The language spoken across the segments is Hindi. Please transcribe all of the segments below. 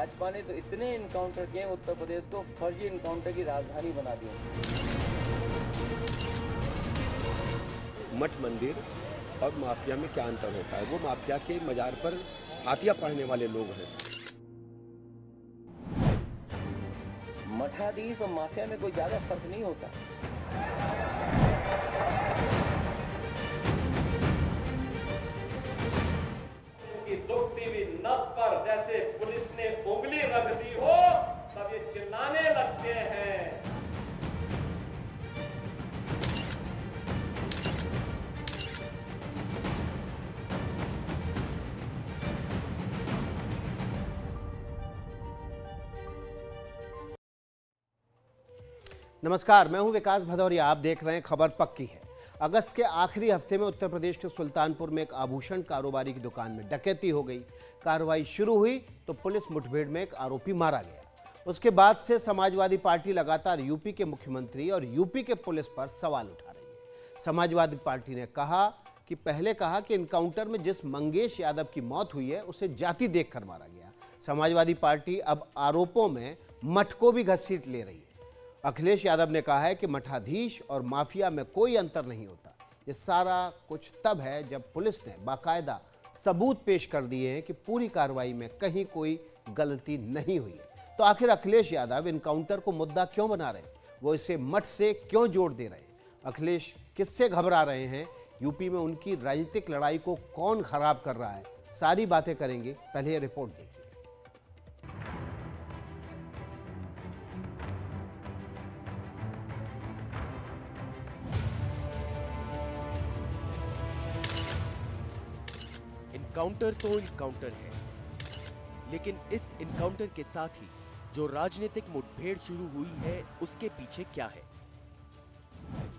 भाजपा ने तो इतने इनकाउंटर किए, उत्तर प्रदेश को फर्जी इनकाउंटर की राजधानी बना दी। मठ मंदिर और माफिया में क्या अंतर होता है? वो माफिया के मजार पर फातिया पढ़ने वाले लोग हैं। मठाधीश और माफिया में कोई ज्यादा फर्क नहीं होता। दुखती हुई नस पर जैसे पुलिस ने उंगली रख दी हो, तब ये चिल्लाने लगते हैं। नमस्कार, मैं हूं विकास भदौरिया। आप देख रहे हैं खबर पक्की है। अगस्त के आखिरी हफ्ते में उत्तर प्रदेश के सुल्तानपुर में एक आभूषण कारोबारी की दुकान में डकैती हो गई। कार्रवाई शुरू हुई तो पुलिस मुठभेड़ में एक आरोपी मारा गया। उसके बाद से समाजवादी पार्टी लगातार यूपी के मुख्यमंत्री और यूपी के पुलिस पर सवाल उठा रही है। समाजवादी पार्टी ने पहले कहा कि इनकाउंटर में जिस मंगेश यादव की मौत हुई है उसे जाति देखकर मारा गया। समाजवादी पार्टी अब आरोपों में मठ को भी घसीट ले रही है। अखिलेश यादव ने कहा है कि मठाधीश और माफिया में कोई अंतर नहीं होता। ये सारा कुछ तब है जब पुलिस ने बाकायदा सबूत पेश कर दिए हैं कि पूरी कार्रवाई में कहीं कोई गलती नहीं हुई है। तो आखिर अखिलेश यादव इनकाउंटर को मुद्दा क्यों बना रहे हैं? वो इसे मठ से क्यों जोड़ दे रहे हैं? अखिलेश किससे घबरा रहे हैं? यूपी में उनकी राजनीतिक लड़ाई को कौन खराब कर रहा है? सारी बातें करेंगे। पहले ये रिपोर्ट देखिए। इनकाउंटर तो इनकाउंटर है, लेकिन इस इनकाउंटर के साथ ही जो राजनीतिक मुठभेड़ शुरू हुई है उसके पीछे क्या है?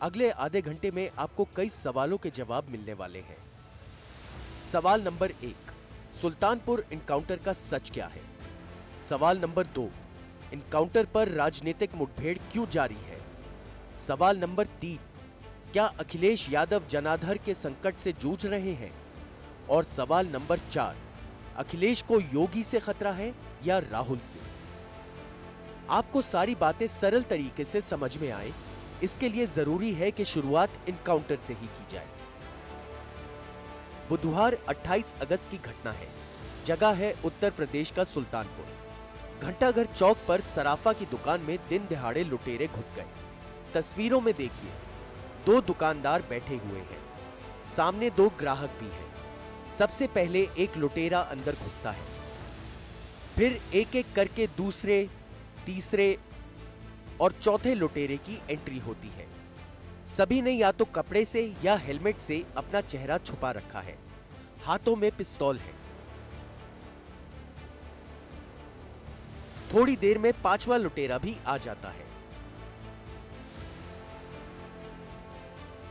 अगले आधे घंटे में आपको कई सवालों के जवाब मिलने वाले हैं। सवाल नंबर 1, सुल्तानपुर इनकाउंटर का सच क्या है? सवाल नंबर 2, इनकाउंटर पर राजनीतिक मुठभेड़ क्यों जारी है? सवाल नंबर 3, क्या अखिलेश यादव जनाधार के संकट से जूझ रहे हैं? और सवाल नंबर 4, अखिलेश को योगी से खतरा है या राहुल से? आपको सारी बातें सरल तरीके से समझ में आए, इसके लिए जरूरी है कि शुरुआत इनकाउंटर से ही की जाए। बुधवार 28 अगस्त की घटना है। जगह है उत्तर प्रदेश का सुल्तानपुर। घंटाघर चौक पर सराफा की दुकान में दिन दिहाड़े लुटेरे घुस गए। तस्वीरों में देखिए, 2 दुकानदार बैठे हुए हैं, सामने 2 ग्राहक भी हैं। सबसे पहले एक लुटेरा अंदर घुसता है, फिर एक एक करके दूसरे, तीसरे और चौथे लुटेरे की एंट्री होती है। सभी ने या तो कपड़े से या हेलमेट से अपना चेहरा छुपा रखा है। हाथों में पिस्तौल है। थोड़ी देर में 5वां लुटेरा भी आ जाता है।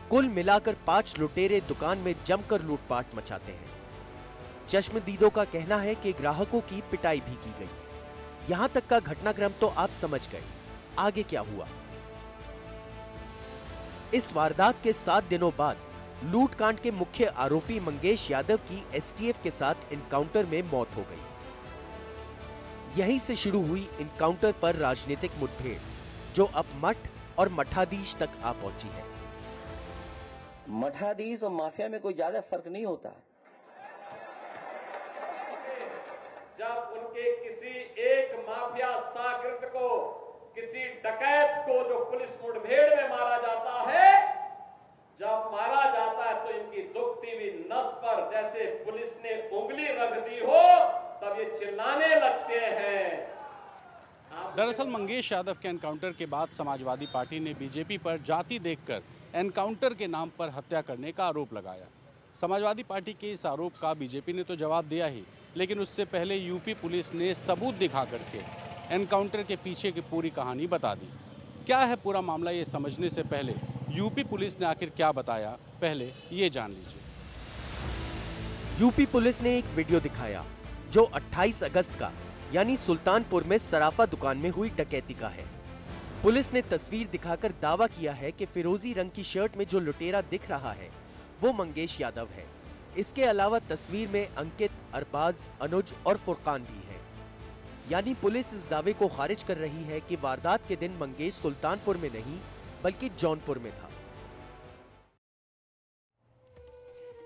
कुल मिलाकर 5 लुटेरे दुकान में जमकर लूटपाट मचाते हैं। चश्मदीदों का कहना है कि ग्राहकों की पिटाई भी की गई। यहां तक का घटनाक्रम तो आप समझ गए। आगे क्या हुआ? इस वारदात के 7 दिनों बाद लूटकांड के मुख्य आरोपी मंगेश यादव की एसटीएफ के साथ इनकाउंटर में मौत हो गई। यहीं से शुरू हुई इनकाउंटर पर राजनीतिक मुठभेड़, जो अब मठ और मठाधीश तक आ पहुंची है। मठाधीश और माफिया में कोई ज्यादा फर्क नहीं होता। जब उनके किसी एक माफिया शागिर्द को, किसी डकैत को जो पुलिस मुठभेड़ में मारा जाता है, जब मारा जाता है तो इनकी दुखती हुई नस पर जैसे पुलिस ने उंगली रख दी हो, तब ये चिल्लाने लगते हैं। दरअसल मंगेश यादव के एनकाउंटर के बाद समाजवादी पार्टी ने बीजेपी पर जाति देखकर एनकाउंटर के नाम पर हत्या करने का आरोप लगाया। समाजवादी पार्टी के इस आरोप का बीजेपी ने तो जवाब दिया ही, लेकिन उससे पहले यूपी पुलिस ने सबूत दिखा करके एनकाउंटर के पीछे की पूरी कहानी बता दी। क्या है पूरा मामला, ये समझने से पहले यूपी पुलिस ने आखिर क्या बताया, पहले ये जान लीजिए। यूपी पुलिस ने एक वीडियो दिखाया जो 28 अगस्त का, यानी सुल्तानपुर में सराफा दुकान में हुई डकैती का है। पुलिस ने तस्वीर दिखाकर दावा किया है कि फिरोजी रंग की शर्ट में जो लुटेरा दिख रहा है वो मंगेश यादव है। इसके अलावा तस्वीर में अंकित, अरबाज, अनुज और फुरकान भी हैं। यानी पुलिस इस दावे को खारिज कर रही है कि वारदात के दिन मंगेश सुल्तानपुर में नहीं बल्कि जौनपुर में था।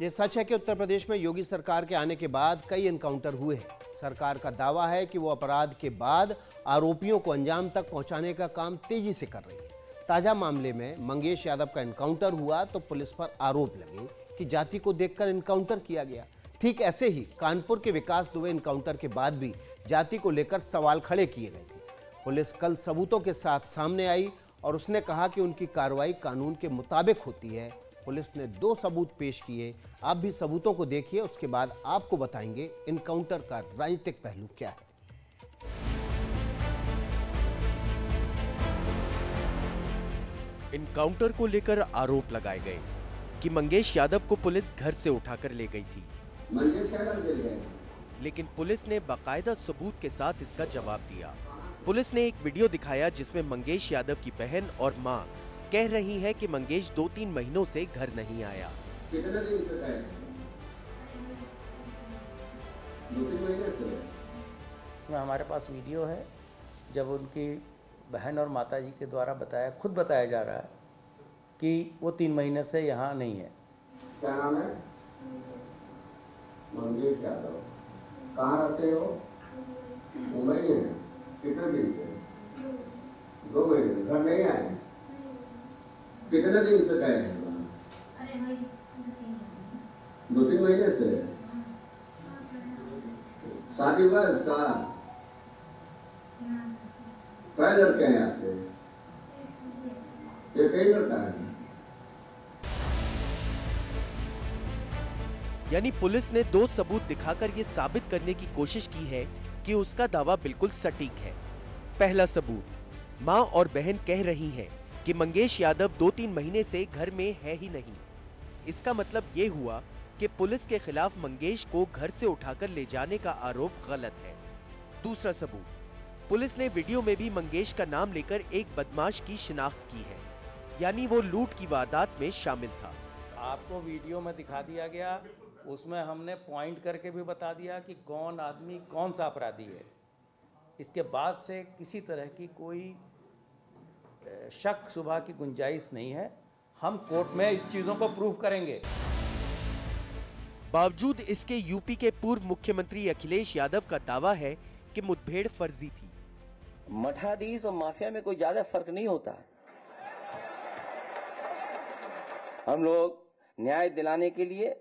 ये सच है कि उत्तर प्रदेश में योगी सरकार के आने के बाद कई एनकाउंटर हुए हैं। सरकार का दावा है कि वो अपराध के बाद आरोपियों को अंजाम तक पहुंचाने का काम तेजी से कर रही है। ताजा मामले में मंगेश यादव का एनकाउंटर हुआ तो पुलिस पर आरोप लगे कि जाति को देखकर एनकाउंटर किया गया। ठीक ऐसे ही कानपुर के विकास दुबे एनकाउंटर के बाद भी जाति को लेकर सवाल खड़े किए गए थे। पुलिस कल सबूतों के साथ सामने आई और उसने कहा कि उनकी कार्रवाई कानून के मुताबिक होती है। पुलिस ने 2 सबूत पेश किए। आप भी सबूतों को देखिए, उसके बाद आपको बताएंगे एनकाउंटर का राजनीतिक पहलू क्या है। एनकाउंटर को लेकर आरोप लगाए गए कि मंगेश यादव को पुलिस घर से उठाकर ले गई थी, लेकिन पुलिस ने बाकायदा सबूत के साथ इसका जवाब दिया। पुलिस ने एक वीडियो दिखाया जिसमें मंगेश यादव की बहन और मां कह रही है कि मंगेश 2-3 महीनों से घर नहीं आया। कितने दिन से है? 2-3 महीने से। इसमें हमारे पास वीडियो है जब उनकी बहन और माताजी के द्वारा खुद बताया जा रहा है कि वो 3 महीने से यहाँ नहीं है। क्या नाम है? मंगेश यादव। कहाँ रहते हो? मुंबई में। कितने दिन से? 2 महीने। घर नहीं आए? कितने दिन से गए हैं? 2-3 महीने से। शादी हुआ है उसका? कई लड़के हैं आपके? ये कई लड़का है। यानी पुलिस ने 2 सबूत दिखाकर ये साबित करने की कोशिश की है कि उसका दावा बिल्कुल सटीक है। पहला सबूत, मां और बहन कह रही हैं कि मंगेश यादव 2-3 महीने से घर में है ही नहीं। इसका मतलब ये हुआ कि पुलिस के खिलाफ मंगेश को घर से उठाकर ले जाने का आरोप गलत है। दूसरा सबूत, पुलिस ने वीडियो में भी मंगेश का नाम लेकर एक बदमाश की शिनाख्त की है, यानी वो लूट की वारदात में शामिल था। आपको वीडियो में दिखा दिया गया, उसमें हमने पॉइंट करके भी बता दिया कि कौन आदमी कौन सा अपराधी है। इसके बाद से किसी तरह की कोई शक शुबा की गुंजाइश नहीं है। हम कोर्ट में इस चीजों को प्रूव करेंगे। बावजूद इसके यूपी के पूर्व मुख्यमंत्री अखिलेश यादव का दावा है कि मुठभेड़ फर्जी थी। मठाधीश और माफिया में कोई ज्यादा फर्क नहीं होता। हम लोग न्याय दिलाने के लिए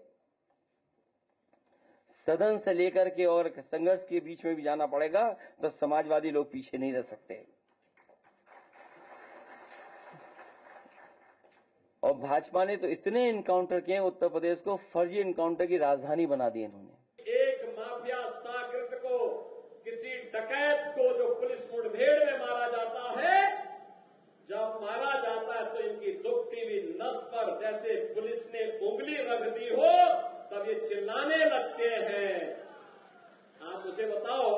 सदन से लेकर के और संघर्ष के बीच में भी जाना पड़ेगा, तो समाजवादी लोग पीछे नहीं रह सकते। और भाजपा ने तो इतने एनकाउंटर किए, उत्तर प्रदेश को फर्जी एनकाउंटर की राजधानी बना दी इन्होंने। एक माफिया शागिर्द को, किसी डकैत को जो पुलिस मुठभेड़ में मारा जाता है, जब मारा जाता है तो इनकी दुखती हुई नस पर जैसे पुलिस ने उंगली रख दी हो, तब ये चिल्लाने लगते हैं। आप मुझे बताओ,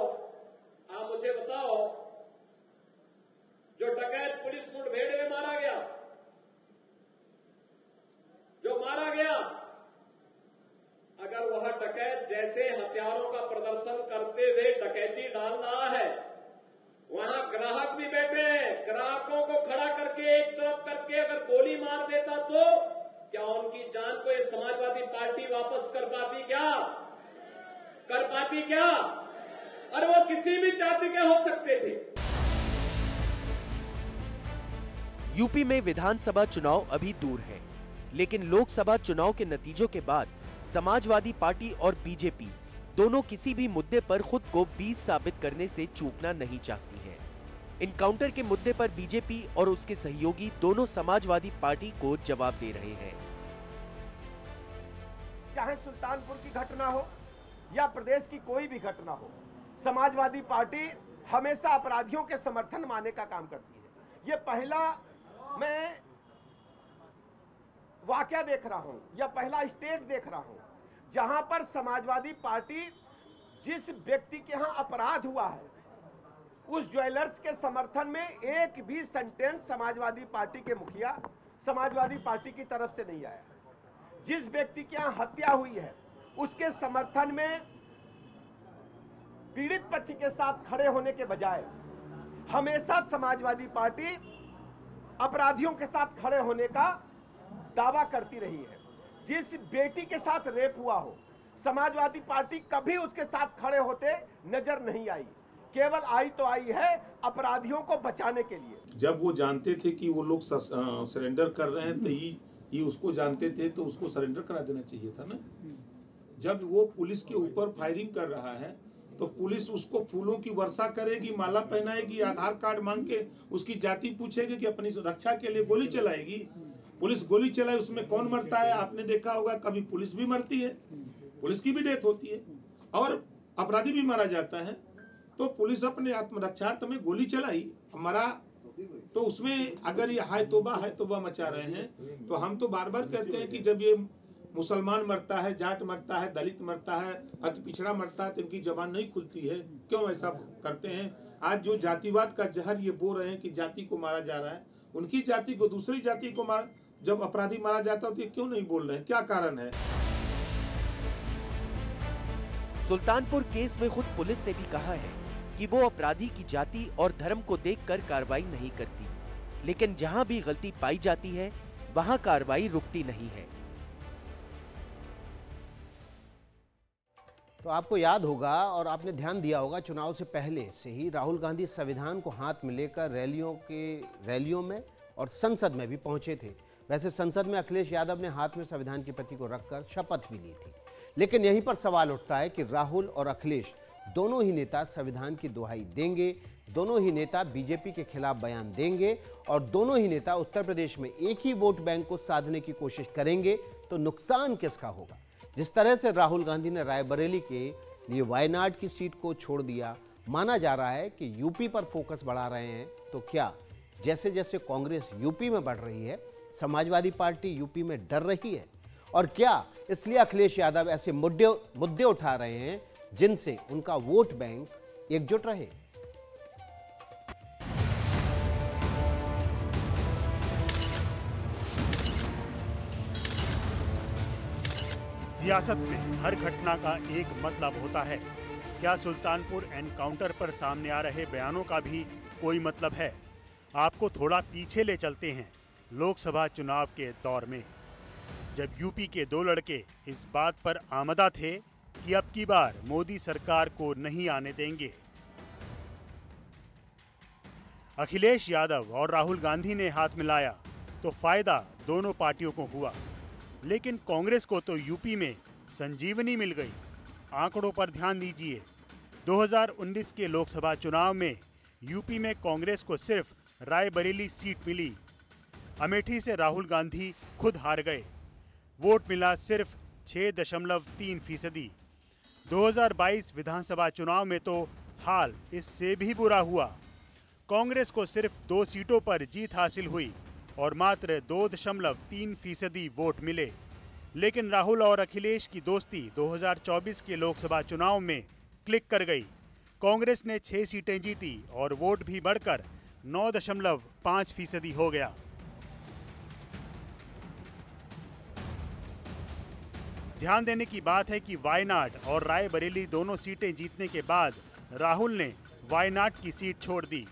जो डकैत पुलिस मुठभेड़ में मारा गया, अगर वह डकैत जैसे हथियारों का प्रदर्शन करते हुए डकैती डाल रहा है, वहां ग्राहक भी बैठे हैं, ग्राहकों को खड़ा करके एक तरफ करके अगर गोली मार देता तो क्या उनकी जान को ये समाजवादी पार्टी वापस कर पाती क्या? और वो किसी भी जाति के हो सकते थे। यूपी में विधानसभा चुनाव अभी दूर है, लेकिन लोकसभा चुनाव के नतीजों के बाद समाजवादी पार्टी और बीजेपी दोनों किसी भी मुद्दे पर खुद को बीज साबित करने से चूकना नहीं चाहती हैं। इनकाउंटर के मुद्दे पर बीजेपी और उसके सहयोगी दोनों समाजवादी पार्टी को जवाब दे रहे हैं। चाहे सुल्तानपुर की घटना हो या प्रदेश की कोई भी घटना हो, समाजवादी पार्टी हमेशा अपराधियों के समर्थन में आने का काम करती है। ये पहला मैं वाकया देख रहा हूं या पहला स्टेट देख रहा हूं जहां पर समाजवादी पार्टी जिस व्यक्ति के यहां अपराध हुआ है, उस ज्वेलर्स के समर्थन में एक भी सेंटेंस समाजवादी पार्टी के मुखिया समाजवादी पार्टी की तरफ से नहीं आया। जिस व्यक्ति के यहां हत्या हुई है, उसके समर्थन में पीड़ित पक्ष के साथ खड़े होने के बजाय हमेशा समाजवादी पार्टी अपराधियों के साथ खड़े होने का दावा करती रही है। जिस बेटी के साथ रेप हुआ हो, समाजवादी पार्टी कभी उसके साथ खड़े होते नजर नहीं आई, केवल आई तो आई है अपराधियों को बचाने के लिए। जब वो जानते थे कि वो लोग सरेंडर कर रहे हैं तो ये उसको जानते थे तो उसको सरेंडर करा देना चाहिए था ना। जब वो पुलिस के ऊपर फायरिंग कर रहा है तो पुलिस उसको फूलों की वर्षा करेगी, माला पहनाएगी, आधार कार्ड मांग के उसकी जाति पूछेगी कि अपनी रक्षा के लिए गोली चलाएगी। पुलिस गोली चलाए, उसमें कौन मरता है? आपने देखा होगा, कभी पुलिस भी मरती है, पुलिस की भी डेथ होती है और अपराधी भी मारा जाता है। तो पुलिस अपने आत्मरक्षार्थ में गोली चलाई, मरा, तो उसमें अगर ये हाय तौबा मचा रहे हैं तो हम तो बार बार कहते हैं कि जब ये मुसलमान मरता है, जाट मरता है, दलित मरता है, अति पिछड़ा मरता है तो इनकी जबान नहीं खुलती है, क्यों ऐसा करते हैं? आज जो जातिवाद का जहर ये बोल रहे हैं कि जाति को मारा जा रहा है, उनकी जाति को दूसरी जाति को मार, जब अपराधी मारा जाता है तो ये क्यों नहीं बोल रहे हैं? क्या कारण है? सुल्तानपुर केस में खुद पुलिस ने भी कहा है कि वो अपराधी की जाति और धर्म को देखकर कार्रवाई नहीं करती, लेकिन जहां भी गलती पाई जाती है वहां कार्रवाई रुकती नहीं है। तो आपको याद होगा और आपने ध्यान दिया होगा, चुनाव से पहले से ही राहुल गांधी संविधान को हाथ में लेकर रैलियों में और संसद में भी पहुंचे थे। वैसे संसद में अखिलेश यादव ने हाथ में संविधान की प्रति को रखकर शपथ भी ली थी, लेकिन यहीं पर सवाल उठता है कि राहुल और अखिलेश दोनों ही नेता संविधान की दुहाई देंगे, दोनों ही नेता बीजेपी के खिलाफ बयान देंगे और दोनों ही नेता उत्तर प्रदेश में एक ही वोट बैंक को साधने की कोशिश करेंगे, तो नुकसान किसका होगा? जिस तरह से राहुल गांधी ने रायबरेली के लिए वायनाड की सीट को छोड़ दिया, माना जा रहा है कि यूपी पर फोकस बढ़ा रहे हैं। तो क्या जैसे जैसे कांग्रेस यूपी में बढ़ रही है, समाजवादी पार्टी यूपी में डर रही है? और क्या इसलिए अखिलेश यादव ऐसे मुद्दे उठा रहे हैं जिनसे उनका वोट बैंक एकजुट रहे? सियासत में हर घटना का एक मतलब होता है। क्या सुल्तानपुर एनकाउंटर पर सामने आ रहे बयानों का भी कोई मतलब है? आपको थोड़ा पीछे ले चलते हैं, लोकसभा चुनाव के दौर में, जब यूपी के दो लड़के इस बात पर आमदा थे कि अब की बार मोदी सरकार को नहीं आने देंगे। अखिलेश यादव और राहुल गांधी ने हाथ मिलाया तो फायदा दोनों पार्टियों को हुआ, लेकिन कांग्रेस को तो यूपी में संजीवनी मिल गई। आंकड़ों पर ध्यान दीजिए, 2019 के लोकसभा चुनाव में यूपी में कांग्रेस को सिर्फ रायबरेली सीट मिली। अमेठी से राहुल गांधी खुद हार गए, वोट मिला सिर्फ 6.3%। 2022 विधानसभा चुनाव में तो हाल इससे भी बुरा हुआ। कांग्रेस को सिर्फ 2 सीटों पर जीत हासिल हुई और मात्र 2.3% वोट मिले। लेकिन राहुल और अखिलेश की दोस्ती 2024 के लोकसभा चुनाव में क्लिक कर गई। कांग्रेस ने 6 सीटें जीती और वोट भी बढ़कर 9.5% हो गया। ध्यान देने की बात है कि वायनाड और रायबरेली दोनों सीटें जीतने के बाद राहुल ने वायनाड की सीट छोड़ दी।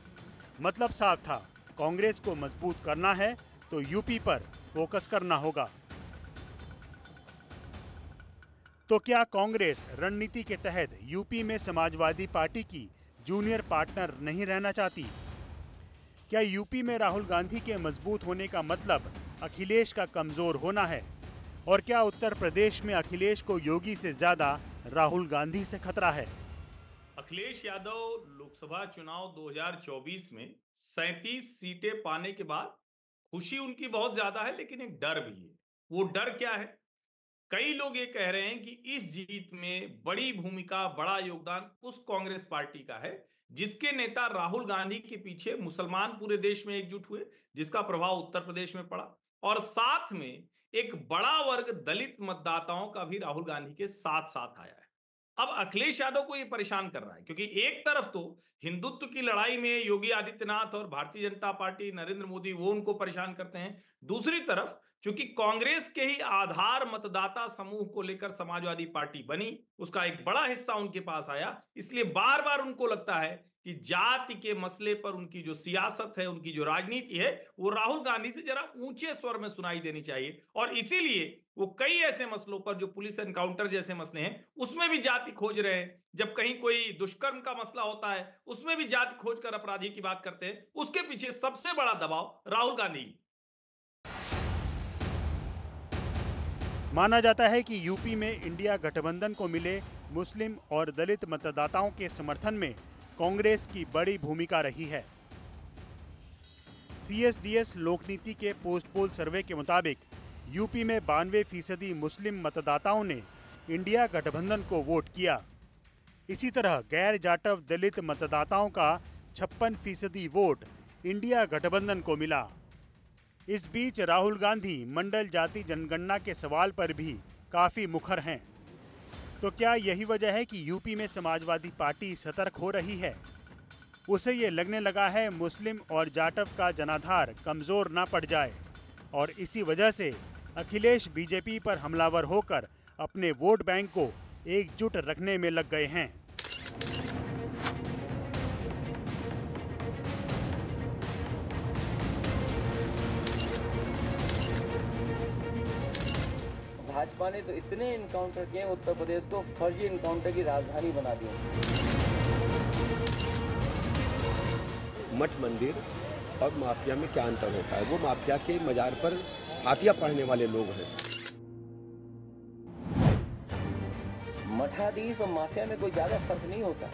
मतलब साफ था, कांग्रेस को मजबूत करना है तो यूपी पर फोकस करना होगा। तो क्या कांग्रेस रणनीति के तहत यूपी में समाजवादी पार्टी की जूनियर पार्टनर नहीं रहना चाहती? क्या यूपी में राहुल गांधी के मजबूत होने का मतलब अखिलेश का कमजोर होना है? और क्या उत्तर प्रदेश में अखिलेश को योगी से ज्यादा राहुल गांधी से खतरा है? अखिलेश यादव लोकसभा चुनाव 2024 में 37 सीटें पाने के बाद खुशी उनकी बहुत ज्यादा है, लेकिन एक डर भी है। वो डर क्या है? कई लोग ये कह रहे हैं कि इस जीत में बड़ी भूमिका, बड़ा योगदान उस कांग्रेस पार्टी का है जिसके नेता राहुल गांधी के पीछे मुसलमान पूरे देश में एकजुट हुए, जिसका प्रभाव उत्तर प्रदेश में पड़ा, और साथ में एक बड़ा वर्ग दलित मतदाताओं का भी राहुल गांधी के साथ साथ आया है। अब अखिलेश यादव को यह परेशान कर रहा है, क्योंकि एक तरफ तो हिंदुत्व की लड़ाई में योगी आदित्यनाथ और भारतीय जनता पार्टी, नरेंद्र मोदी, वो उनको परेशान करते हैं। दूसरी तरफ चूंकि कांग्रेस के ही आधार मतदाता समूह को लेकर समाजवादी पार्टी बनी, उसका एक बड़ा हिस्सा उनके पास आया, इसलिए बार बार उनको लगता है कि जाति के मसले पर उनकी जो सियासत है, उनकी जो राजनीति है, वो राहुल गांधी से जरा ऊंचे स्वर में सुनाई देनी चाहिए। और इसीलिए वो कई ऐसे मसलों पर, जो पुलिस एनकाउंटर जैसे मसले हैं, उसमें भी जाति खोज रहे हैं। जब कहीं कोई दुष्कर्म का मसला होता है, उसमें भी जाति खोज कर अपराधी की बात करते हैं। उसके पीछे सबसे बड़ा दबाव राहुल गांधी। माना जाता है कि यूपी में इंडिया गठबंधन को मिले मुस्लिम और दलित मतदाताओं के समर्थन में कांग्रेस की बड़ी भूमिका रही है। CSDS लोकनीति के पोस्ट पोल सर्वे के मुताबिक यूपी में 92% मुस्लिम मतदाताओं ने इंडिया गठबंधन को वोट किया। इसी तरह गैर जाटव दलित मतदाताओं का 56% वोट इंडिया गठबंधन को मिला। इस बीच राहुल गांधी मंडल जाति जनगणना के सवाल पर भी काफी मुखर हैं। तो क्या यही वजह है कि यूपी में समाजवादी पार्टी सतर्क हो रही है? उसे ये लगने लगा है मुस्लिम और जाटव का जनाधार कमजोर ना पड़ जाए, और इसी वजह से अखिलेश बीजेपी पर हमलावर होकर अपने वोट बैंक को एकजुट रखने में लग गए हैं। भाजपा ने तो इतने इनकाउंटर किए, उत्तर प्रदेश को फर्जी इनकाउंटर की राजधानी बना दी। मठ मंदिर और माफिया में क्या अंतर होता है? वो माफिया के मजार पर फातिया पढ़ने वाले लोग हैं। मठाधीश और माफिया में कोई ज्यादा फर्क नहीं होता।